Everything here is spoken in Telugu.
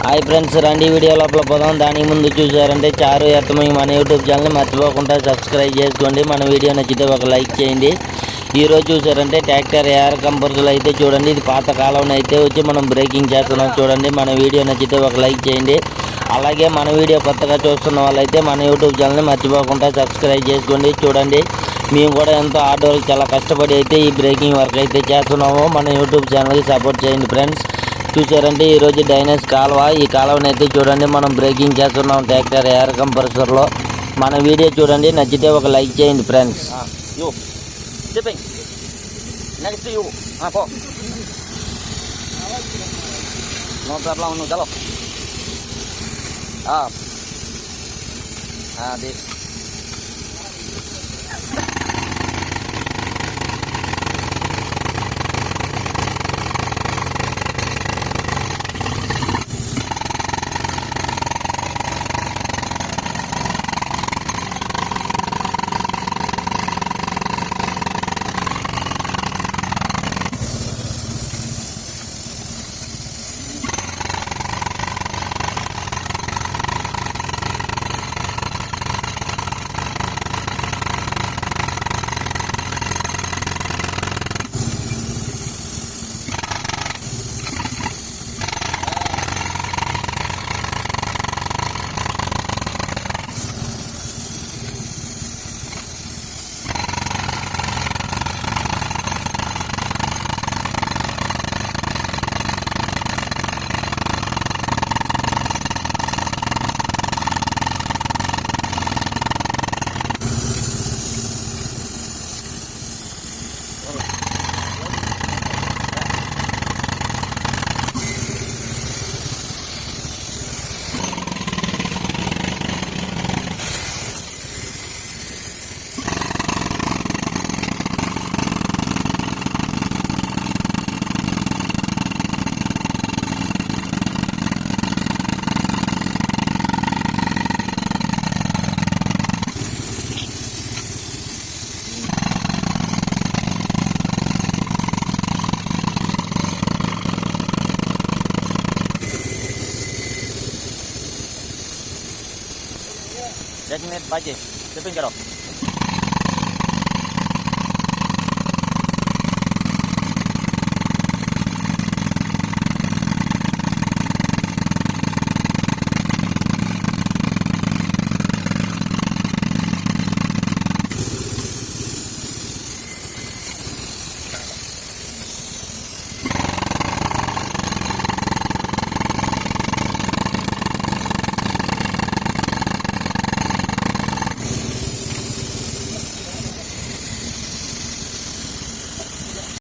హాయ్ ఫ్రెండ్స్, రండి వీడియో లోపల పోదాం. దానికి ముందు చూసారంటే చారు ఎత్తమై మన యూట్యూబ్ ఛానల్ని మర్చిపోకుండా సబ్స్క్రైబ్ చేసుకోండి. మన వీడియో నచ్చితే ఒక లైక్ చేయండి. ఈరోజు చూసారంటే ట్రాక్టర్ ఏఆర్ కంపల్సరీ అయితే చూడండి. ఇది పాత కాలం అయితే వచ్చి మనం బ్రేకింగ్ చేస్తున్నాం చూడండి. మన వీడియో నచ్చితే ఒక లైక్ చేయండి. అలాగే మన వీడియో కొత్తగా చూస్తున్న వాళ్ళైతే మన యూట్యూబ్ ఛానల్ని మర్చిపోకుండా సబ్స్క్రైబ్ చేసుకోండి. చూడండి, మేము కూడా ఎంతో హార్డ్ వర్క్ చాలా కష్టపడి అయితే ఈ బ్రేకింగ్ వర్క్ అయితే చేస్తున్నాము. మన యూట్యూబ్ ఛానల్కి సపోర్ట్ చేయండి ఫ్రెండ్స్. చూసారంటే ఈరోజు డైనస్ కాలువ, ఈ కాలువని అయితే చూడండి మనం బ్రేకింగ్ చేస్తున్నాం ట్రాక్టర్ ఎయిర్ కంప్రెసర్లో. మన వీడియో చూడండి, నచ్చితే ఒక లైక్ చేయండి ఫ్రెండ్స్. నెక్స్ట్ నో ప్రాబ్లం, నువ్వు చలో అది एक मिनट बाकी शिपिंग करो.